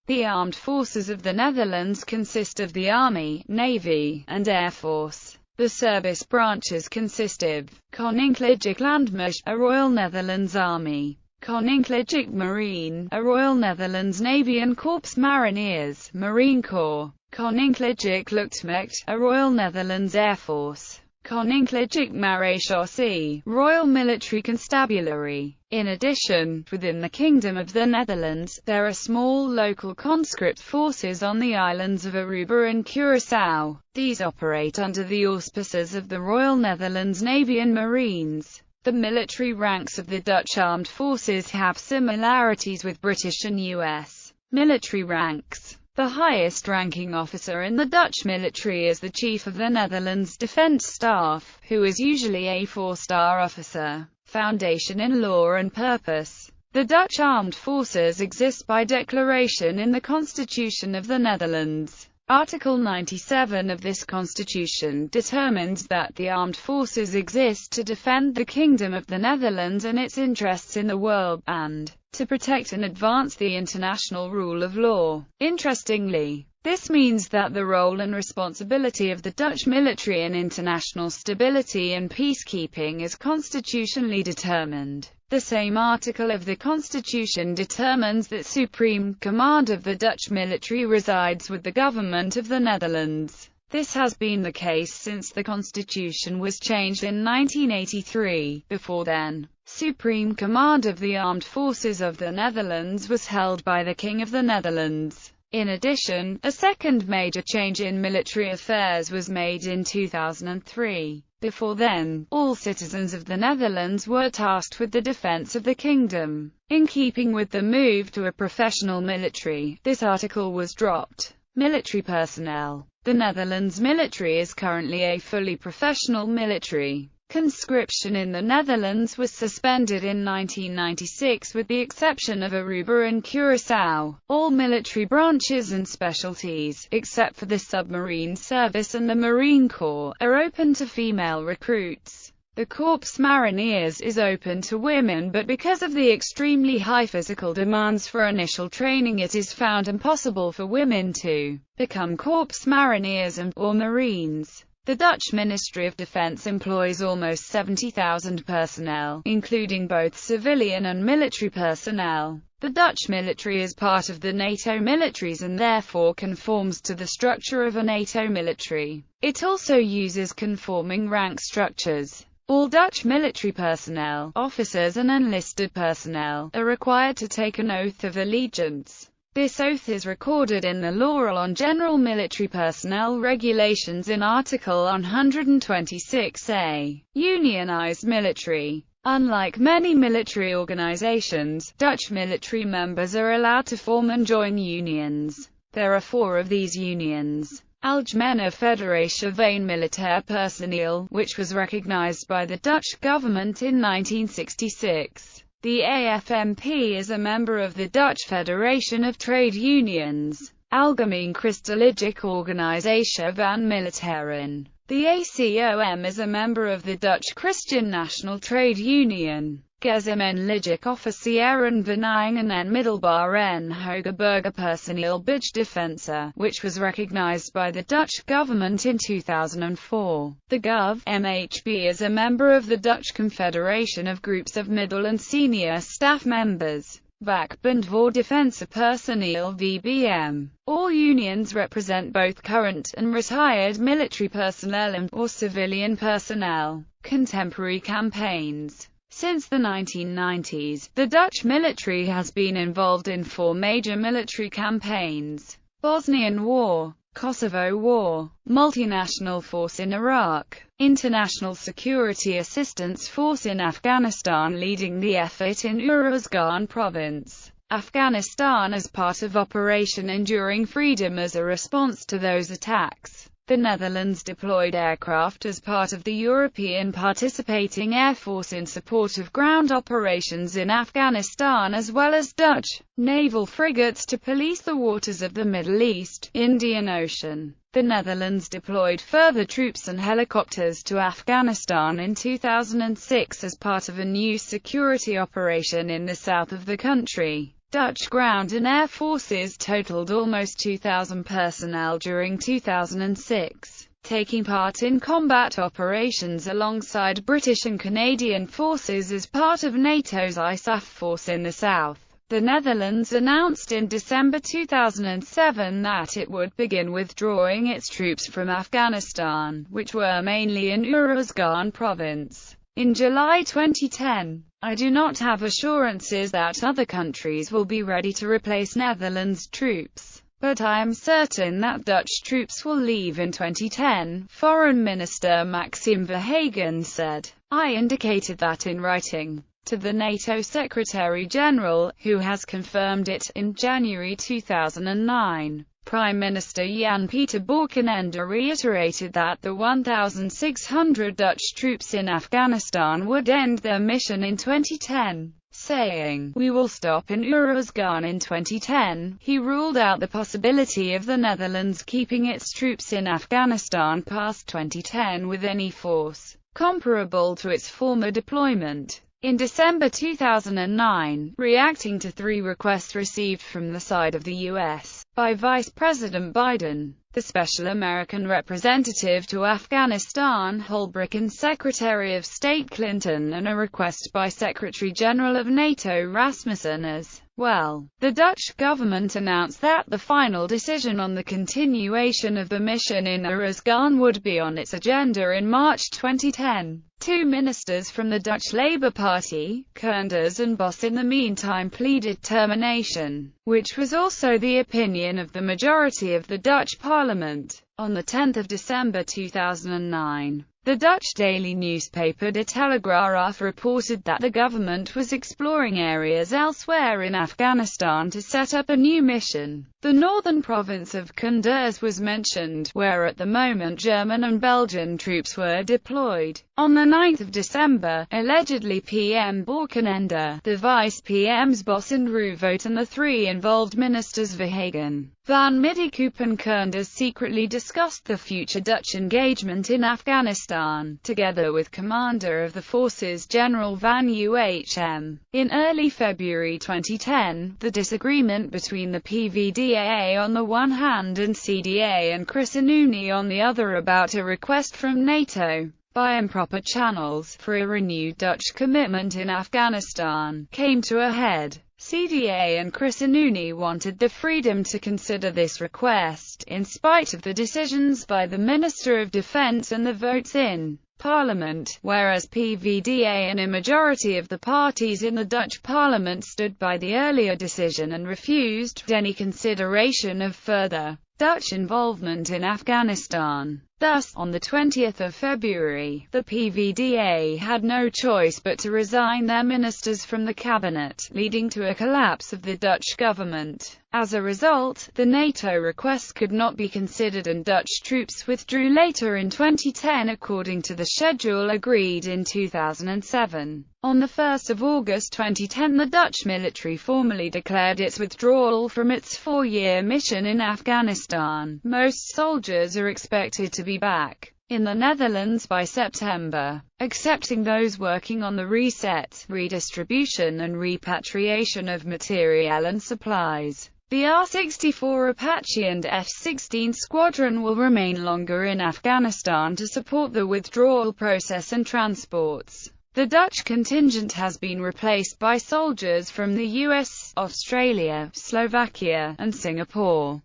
The armed forces of the Netherlands consist of the Army, Navy, and Air Force. The service branches consist of Koninklijke Landmacht, a Royal Netherlands Army, Koninklijke Marine, a Royal Netherlands Navy, and Corps Mariniers, Marine Corps, Koninklijke Luchtmacht, a Royal Netherlands Air Force, Koninklijke Marechaussee, Royal Military Constabulary. In addition, within the Kingdom of the Netherlands, there are small local conscript forces on the islands of Aruba and Curaçao. These operate under the auspices of the Royal Netherlands Navy and Marines. The military ranks of the Dutch armed forces have similarities with British and U.S. military ranks. The highest-ranking officer in the Dutch military is the Chief of the Netherlands Defence Staff, who is usually a 4-star officer. Foundation in law and purpose. The Dutch armed forces exist by declaration in the Constitution of the Netherlands. Article 97 of this constitution determines that the armed forces exist to defend the Kingdom of the Netherlands and its interests in the world, and to protect and advance the international rule of law. Interestingly, this means that the role and responsibility of the Dutch military in international stability and peacekeeping is constitutionally determined. The same article of the Constitution determines that supreme command of the Dutch military resides with the government of the Netherlands. This has been the case since the Constitution was changed in 1983. Before then, supreme command of the armed forces of the Netherlands was held by the King of the Netherlands. In addition, a second major change in military affairs was made in 2003. Before then, all citizens of the Netherlands were tasked with the defense of the kingdom. In keeping with the move to a professional military, this article was dropped. Military personnel. The Netherlands military is currently a fully professional military. Conscription in the Netherlands was suspended in 1996 with the exception of Aruba and Curaçao. All military branches and specialties, except for the submarine service and the Marine Corps, are open to female recruits. The Corps Mariniers is open to women, but because of the extremely high physical demands for initial training, it is found impossible for women to become Corps Mariniers or Marines. The Dutch Ministry of Defence employs almost 70,000 personnel, including both civilian and military personnel. The Dutch military is part of the NATO militaries and therefore conforms to the structure of a NATO military. It also uses conforming rank structures. All Dutch military personnel, officers and enlisted personnel, are required to take an oath of allegiance. This oath is recorded in the Law on General Military Personnel Regulations in Article 126a. Unionized military. Unlike many military organizations, Dutch military members are allowed to form and join unions. There are 4 of these unions. Algemene Federatie van Militair Personeel, which was recognized by the Dutch government in 1966. The AFMP is a member of the Dutch Federation of Trade Unions. Algemeen Christelijke Organisatie van Militairen. The ACOM is a member of the Dutch Christian National Trade Union. Gezamenlijke Officieren Verenigingen en Middelbaar en Hoger Burgerpersoneel Defense, which was recognized by the Dutch government in 2004. The GOV-MHB is a member of the Dutch Confederation of Groups of Middle and Senior Staff Members. Vakbond voor Defensiepersoneel (VBM). All unions represent both current and retired military personnel and/or civilian personnel. Contemporary campaigns. Since the 1990s, the Dutch military has been involved in 4 major military campaigns: Bosnian War, Kosovo War, Multinational Force in Iraq, International Security Assistance Force in Afghanistan, leading the effort in Uruzgan Province, Afghanistan as part of Operation Enduring Freedom as a response to those attacks. The Netherlands deployed aircraft as part of the European participating Air Force in support of ground operations in Afghanistan, as well as Dutch naval frigates to police the waters of the Middle East, Indian Ocean. The Netherlands deployed further troops and helicopters to Afghanistan in 2006 as part of a new security operation in the south of the country. Dutch ground and air forces totaled almost 2,000 personnel during 2006, taking part in combat operations alongside British and Canadian forces as part of NATO's ISAF force in the south. The Netherlands announced in December 2007 that it would begin withdrawing its troops from Afghanistan, which were mainly in Uruzgan province. In July 2010, I do not have assurances that other countries will be ready to replace Netherlands troops, but I am certain that Dutch troops will leave in 2010, Foreign Minister Maxime Verhagen said. I indicated that in writing to the NATO Secretary-General, who has confirmed it, in January 2009. Prime Minister Jan-Peter Balkenende reiterated that the 1,600 Dutch troops in Afghanistan would end their mission in 2010, saying, "We will stop in Uruzgan in 2010. He ruled out the possibility of the Netherlands keeping its troops in Afghanistan past 2010 with any force comparable to its former deployment. In December 2009, reacting to 3 requests received from the side of the U.S. by Vice President Biden, the Special American Representative to Afghanistan Holbrooke and Secretary of State Clinton, and a request by Secretary-General of NATO Rasmussen as well, the Dutch government announced that the final decision on the continuation of the mission in Uruzgan would be on its agenda in March 2010. 2 ministers from the Dutch Labour Party, Koenders and Bos, in the meantime pleaded termination, which was also the opinion of the majority of the Dutch parliament. On 10 December 2009, the Dutch daily newspaper De Telegraaf reported that the government was exploring areas elsewhere in Afghanistan to set up a new mission. The northern province of Koenders was mentioned, where at the moment German and Belgian troops were deployed. On 9 December, allegedly PM Balkenende, the Vice PM's Bos and Roevoet and the 3 involved ministers Verhagen, Van Middelkoop and Koenders secretly discussed the future Dutch engagement in Afghanistan, together with Commander of the Forces General Van Uhm. In early February 2010, the disagreement between the PVDA on the one hand and CDA and Chris Sununu on the other about a request from NATO, by improper channels, for a renewed Dutch commitment in Afghanistan, came to a head. CDA and Chris Sununu wanted the freedom to consider this request, in spite of the decisions by the Minister of Defence and the votes in Parliament, whereas PVDA and a majority of the parties in the Dutch Parliament stood by the earlier decision and refused any consideration of further Dutch involvement in Afghanistan. Thus, on 20 February, the PVDA had no choice but to resign their ministers from the cabinet, leading to a collapse of the Dutch government. As a result, the NATO request could not be considered and Dutch troops withdrew later in 2010 according to the schedule agreed in 2007. On 1 August 2010, the Dutch military formally declared its withdrawal from its 4-year mission in Afghanistan. Most soldiers are expected to be back in the Netherlands by September, excepting those working on the reset, redistribution and repatriation of materiel and supplies. The R-64 Apache and F-16 squadron will remain longer in Afghanistan to support the withdrawal process and transports. The Dutch contingent has been replaced by soldiers from the US, Australia, Slovakia, and Singapore.